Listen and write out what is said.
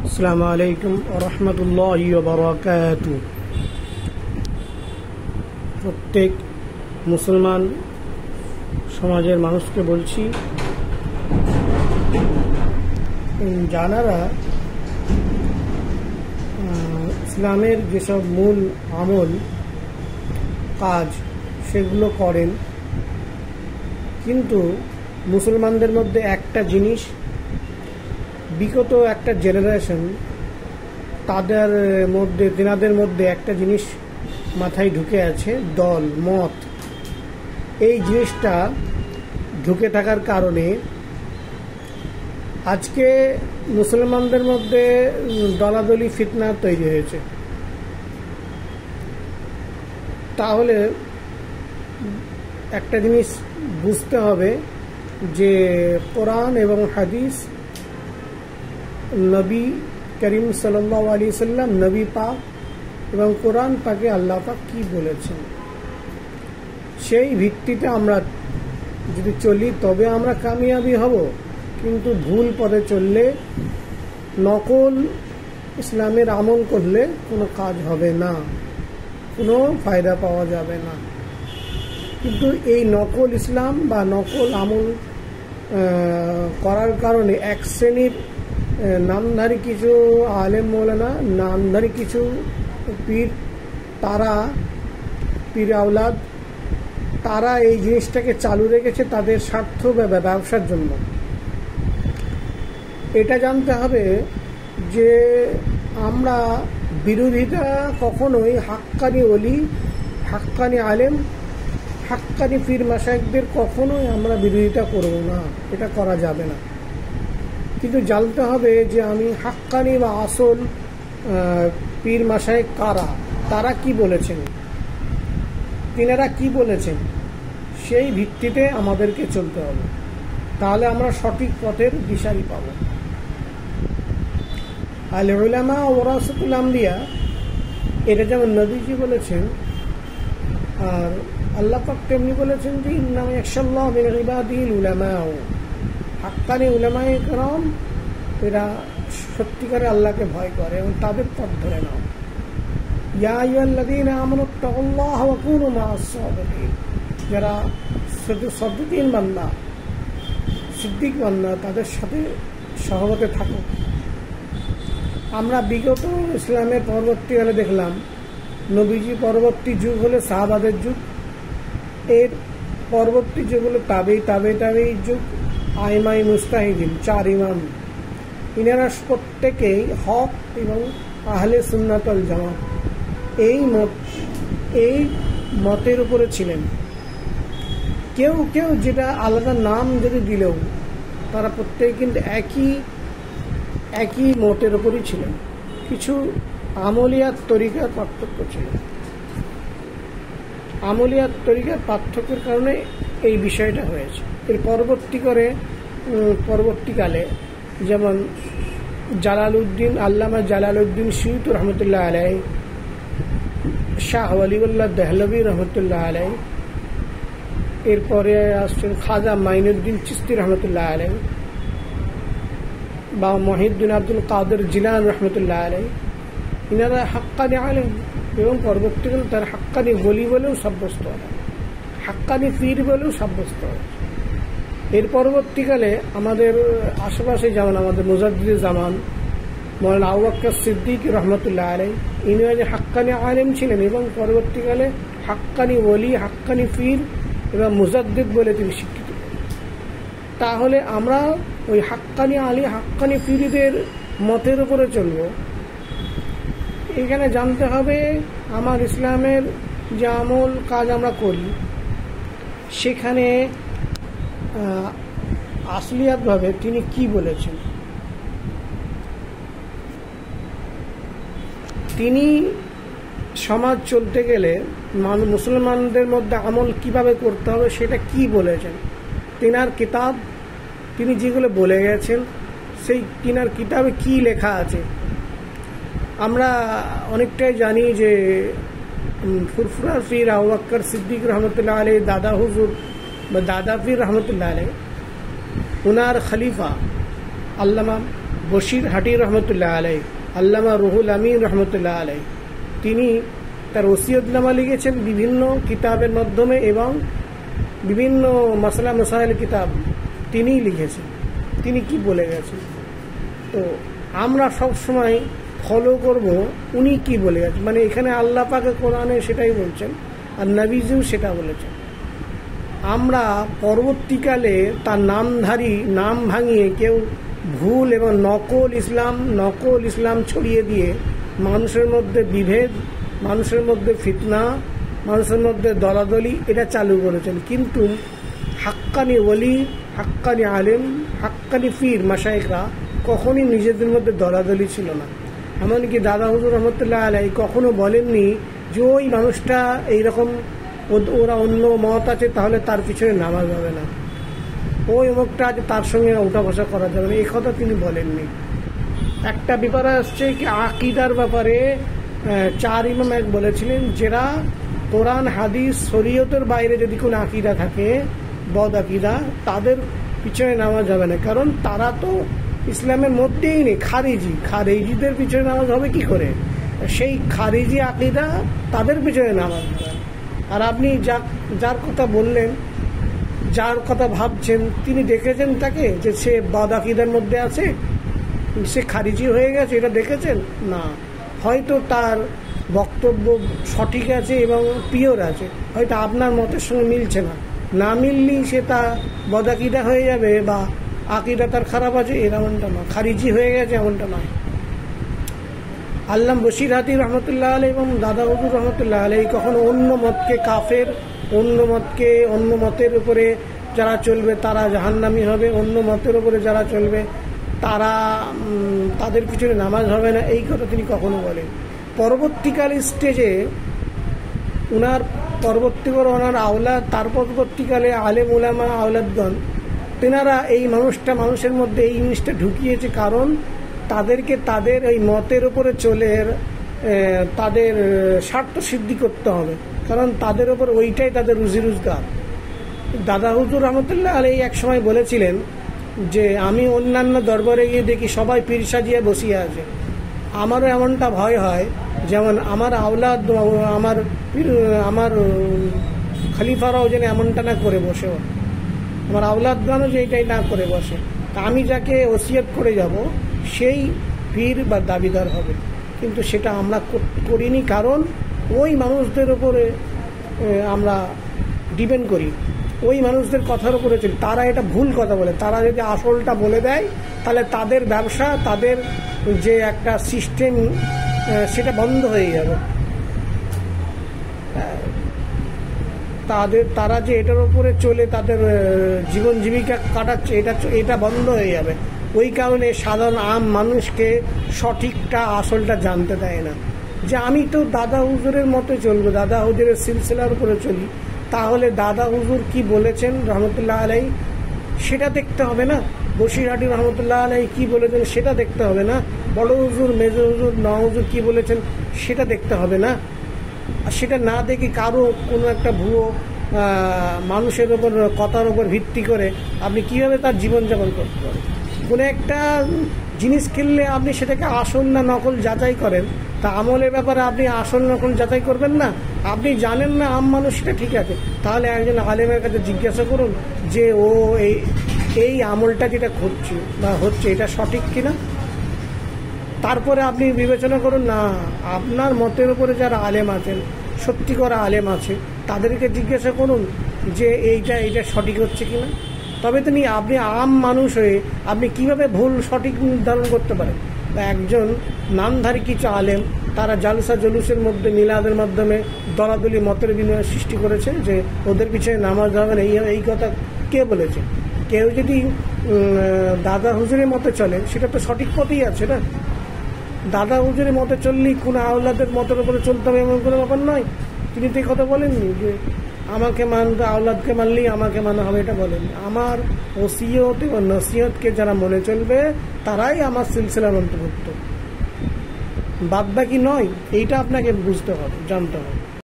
আসসালামু আলাইকুম ওয়া রাহমাতুল্লাহি ওয়া বারাকাতুহু। প্রত্যেক মুসলমান সমাজের মানুষকে বলছি, যারা ইসলামের যেসব মূল আমল কাজ সেগুলো করেন, কিন্তু মুসলমানদের মধ্যে একটা জিনিস, বিগত একটা জেনারেশন তেনাদের মধ্যে একটা জিনিস মাথায় ঢুকে আছে, দল মত। এই জিনিসটা ঢুকে থাকার কারণে আজকে মুসলমানদের মধ্যে দলাদলি ফিতনা তৈরি হয়েছে। তাহলে একটা জিনিস বুঝতে হবে যে কোরআন এবং হাদিস, নবী করিম সাল্লাল্লাহু আলাইহি সাল্লাম, নবী পাক এবং কোরআন পাকে আল্লাহ পাক কি বলেছেন, সেই ভিত্তিতে আমরা যদি চলি তবে আমরা কামিয়াবি হব। কিন্তু ভুল পথে চললে, নকল ইসলামের আমল করলে কোনো কাজ হবে না, কোনো ফায়দা পাওয়া যাবে না। কিন্তু এই নকল ইসলাম বা নকল আমল করার কারণে এক শ্রেণীর নামধারী কিছু আলেম মৌলানা, নামধারী কিছু পীর, পীর আওলাদ, তারা এই জিনিসটাকে চালু রেখেছে তাদের স্বার্থ বা ব্যবসার জন্য। এটা জানতে হবে যে আমরা বিরোধিতা কখনোই হাক্কানি ওলি, হাক্কানি আলেম, হাক্কানি পীর মাশায়েখদের কখনোই আমরা বিরোধিতা করব না, এটা করা যাবে না। কিন্তু জানতে হবে যে আমি হাক্কানি বা আসল পীর মাশায়েখ কারা, তারা কি বলেছেন, তিনারা কি বলেছেন, সেই ভিত্তিতে আমাদেরকে চলতে হবে। তাহলে আমরা সঠিক পথের দিশারি পাব। আল উলামা ওয়ারাসাতুল আমবিয়া, এটা যেমন নবীজি বলেছেন, আর আল্লাহ পাক তেমনি বলেছেন যে ইন্নামা ইয়াখশাল্লাহু মিন ইবাদিহিল উলামা। হাক্কানি উলামায়ে কেরাম এরা সত্যিকারে আল্লাহকে ভয় করে এবং তাদের পথ ধরে নাও। ইয়া আইয়ুহাল্লাযীনা আমানুত্তাকুল্লাহা ওয়া কুনু মা'আস সাদিকিন, যারা সদ্দিকিন বান্দা, সিদ্দিক বান্দা, তাদের সাথে সহবতে থাকো। আমরা বিগত ইসলামের পরবর্তীকালে দেখলাম, নবীজি পরবর্তী যুগ হলে সাহাবাদের যুগ, এর পরবর্তী যুগ হলো তাবেঈ যুগ, আইমাই মুস্তাহিদিন, 4 ইমাম। ইনারা প্রত্যেকেই হক এবং আহলে সুন্নাত ওয়াল জামাত এই মতের উপরে ছিলেন। কেউ কেউ যেটা আলাদা নাম যদি দিলেও, তারা প্রত্যেকে কিন্তু একই মতের উপরই ছিলেন। কিছু আমলিয়াত তরিকার পার্থক্য ছিল। আমলিয়াত তরিকার পার্থক্যের কারণে এই বিষয়টা হয়েছে। এর পরবর্তীকালে যেমন আল্লামা জালালউদ্দিন সুয়ুতী রহমতুল্লাহ আলাইহি, শাহ ওয়ালিউল্লাহ দেহলভী রহমতুল্লাহ আলাইহি, এরপরে আসছেন খাজা মাইনুদ্দিন চিশতি রহমতুল্লাহ আলাইহি বা মহিউদ্দিন আব্দুল কাদের জিলানী রহমতুল্লাহ আলাইহি। ইনারা হাক্কানি আলেম এবং পরবর্তীকালে তার হাক্কানি ওলি বলেও সাব্যস্ত হয়, হাক্কানি পীর বলেও সাব্যস্ত হয়। এর পরবর্তীকালে আমাদের আশেপাশে যেমন আমাদের মুজাদ্দিদে জামান মওলানা আবু বকর সিদ্দিক রহমতুল্লাহ আলাইহি, ইনি হাক্কানি আলেম ছিলেন এবং পরবর্তীকালে হাক্কানি ওলি, হাক্কানি পীর এবং মুজাদ্দিদ বলে তিনি স্বীকৃত। তাহলে আমরা ওই হাক্কানি আলী, হাক্কানি পীরদের মতের উপরে চলব। এখানে জানতে হবে আমার ইসলামের যে আমল কাজ আমরা করি, সেখানে আসলিয়াতভাবে তিনি কি বলেছেন। তিনি সমাজ চলতে গেলে মুসলমানদের মধ্যে আমল কিভাবে করতে হবে সেটা কি বলেছেন, তিনার কিতাব, তিনি যেগুলো বলে গেছেন, সেই তিনার কিতাবে কি লেখা আছে। আমরা অনেকটাই জানি যে ফুরফুরা পীর আবু বকর সিদ্দিক রহমতুল্লাহ আলাইহি, দাদা হুজুর বা দাদা পীর রহমতুল্লাহ আলাইহি, উনার খলিফা আল্লামা বশির হাটি রহমতুল্লাহ আলাই, আল্লামা রুহুল আমিন রহমতুল্লাহ আলাই, তিনি তার ওসিয়তনামা লিখেছেন বিভিন্ন কিতাবের মাধ্যমে এবং বিভিন্ন মাসলা মাসাইল কিতাব তিনিই লিখেছেন। তিনি কি বলে গেছেন, তো আমরা সব সময় ফলো করব উনি কি বলে গেছেন। মানে এখানে আল্লাহ পাকে কোরআনে সেটাই বলছেন, আর নবীজিও সেটা বলেছেন। আমরা পরবর্তীকালে তার নামধারী নাম ভাঙিয়ে কেউ ভুল এবং নকল ইসলাম ছড়িয়ে দিয়ে মানুষের মধ্যে বিভেদ, মানুষের মধ্যে ফিতনা, মানুষের মধ্যে দলাদলি এটা চালু করেছেন। কিন্তু হাক্কানি ওলি, হাক্কানি আলেম, হাক্কানি পীর মাশায়েখরা কখনই নিজেদের মধ্যে দলাদলি ছিল না। এমনকি দাদা হুজুর রহমতুল্লাহ আলাই কখনো বলেননি যে ওই মানুষটা এইরকম, ওরা অন্য মত আছে তাহলে তার পিছনে নামাজ হবে না, ওই অমুকটা আছে তার সঙ্গে উঠা বসা করা যাবে না, এই কথা তিনি বলেননি। একটা ব্যাপারে আসছে কি আকিদার ব্যাপারে 4 ইমাম এক বলেছিলেন, যারা কোরআন হাদিস শরীয়তের বাইরে যদি কোনো আকিদা থাকে, বদ আকিদা, তাদের পিছনে নামাজ হবে না। কারণ তারা তো ইসলামের মধ্যেই নেই, খারিজিদের পিছনে নামাজ হবে কি করে? সেই খারিজি আকিদা, তাদের পিছনে নামাজ হবে। আর আপনি যার কথা বললেন, যার কথা ভাবছেন, তিনি দেখেছেন তাকে যে সে বদ আকিদার মধ্যে আছে, সে খারিজি হয়ে গেছে, এটা দেখেছেন না? হয়তো তার বক্তব্য সঠিক আছে এবং পিওর আছে, হয়তো আপনার মতের সঙ্গে মিলছে না মিললেই সে তা বদ আকিদা হয়ে যাবে বা আকিদা তার খারাপ আছে, এমনটা নয়। খারিজি হয়ে গেছে এমনটা নয়। আল্লামা বশির হাটি রহমতুল্লাহ আলাই এবং দাদা হুজুর রহমতুল্লাহ আলাই কখনো অন্য মতকে কাফের, অন্য মতের উপরে যারা চলবে তারা জাহান্নামী হবে, অন্য মতের উপরে যারা চলবে তাদের পিছনে নামাজ হবে না, এই কথা তিনি কখনো বলেন। পরবর্তীকাল স্টেজে ওনার আওলাদ, তার পরবর্তীকালে আলেম উলামা আওলাদগণ, তেনারা এই মানুষের মধ্যে এই জিনিসটা ঢুকিয়েছে। কারণ তাদেরকে তাদের এই মতের উপরে চলে তাদের স্বার্থ সিদ্ধি করতে হবে, কারণ তাদের উপর ওইটাই তাদের রুজি রোজগার। দাদা হুজুর রহমতুল্লাহ আলাইহি এক সময় বলেছিলেন যে আমি অন্যান্য দরবারে গিয়ে দেখি সবাই পীর সাজিয়ে বসিয়ে আছে, আমারও এমনটা ভয় হয় যেমন আমার আওলাদ, আমার খলিফারাও যেন এমনটা না করে বসে, আমার আওলাদগণও যে এটাই না করে বসে। তা আমি যাকে ওসিয়ত করে যাব সেই পীর বা দাবিদার হবে, কিন্তু সেটা আমরা করিনি। কারণ ওই মানুষদের উপরে আমরা ডিপেন্ড করি, ওই মানুষদের কথার উপরে চলি। তারা এটা ভুল কথা বলে, তারা যদি আসলটা বলে দেয় তাহলে তাদের ব্যবসা, তাদের যে একটা সিস্টেম সেটা বন্ধ হয়ে যাবে। তারা যে এটার উপরে চলে তাদের জীবন জীবিকা কাটাচ্ছে, এটা বন্ধ হয়ে যাবে। ওই কারণে সাধারণ আম মানুষকে সঠিকটা আসলটা জানতে দেয় না। যে আমি তো দাদা হুজুরের মতো চলবো, দাদা হুজুরের সিলসিলার উপরে চলি, তাহলে দাদা হুজুর কি বলেছেন রহমতুল্লাহ আলাই সেটা দেখতে হবে না? বশির হাটি রহমতুল্লাহ আলাই কি বলেছেন সেটা দেখতে হবে না? বড় হুজুর, মেজো হুজুর, নওয়াজ হুজুর কি বলেছেন সেটা দেখতে হবে না? আর সেটা না দেখে কারো কোনো একটা ভুয়ো মানুষের ওপর কথার ওপর ভিত্তি করে আপনি কিভাবে তার জীবনযাপন করতে পারেন? কোনো একটা জিনিস কিনলে আপনি সেটাকে আসল না নকল যাচাই করেন, তা আমলের ব্যাপারে আপনি আসল নকল যাচাই করবেন না? আপনি জানেন না আম মানুষ সেটা ঠিক আছে, তাহলে একজন আলেমের কাছে জিজ্ঞাসা করুন যে ও এই আমলটা যেটা করছে বা হচ্ছে এটা সঠিক কিনা। তারপরে আপনি বিবেচনা করুন না আপনার মতের উপরে যারা আলেম আছেন, সত্যি করা আলেম আছে, তাদেরকে জিজ্ঞাসা করুন যে এইটা সঠিক হচ্ছে কিনা। তবে আপনি আম মানুষ হয়ে আপনি কিভাবে ভুল সঠিক নির্ধারণ করতে পারেন? বা একজন নামধারী কিছু আলেম তারা জালসা জলুসের মধ্যে মিলাদের মাধ্যমে দলাদলি মতের বিনিময় সৃষ্টি করেছে যে ওদের পিছনে নামাজ হবে না, এই কথা কে বলেছে? কেউ যদি দাদা হুজুরের মতে চলে সেটা তো সঠিক পথেই আছে না। দাদা হুজুরের মতে চললেই কোনো আওলাদের মতের উপরে চলতে হবে এমন কোনো ব্যাপার নয়। তিনি তো এই কথা বলেননি যে আমাকে মানতে, আওলাদকে মানলেই আমাকে মানা হবে, এটা বলেননি। আমার ওসিয়ত এবং নসিহতকে যারা মনে চলবে তারাই আমার সিলসিলার অন্তর্ভুক্ত, বাদ বাকি নয়। এইটা আপনাকে বুঝতে হবে, জানতে হবে।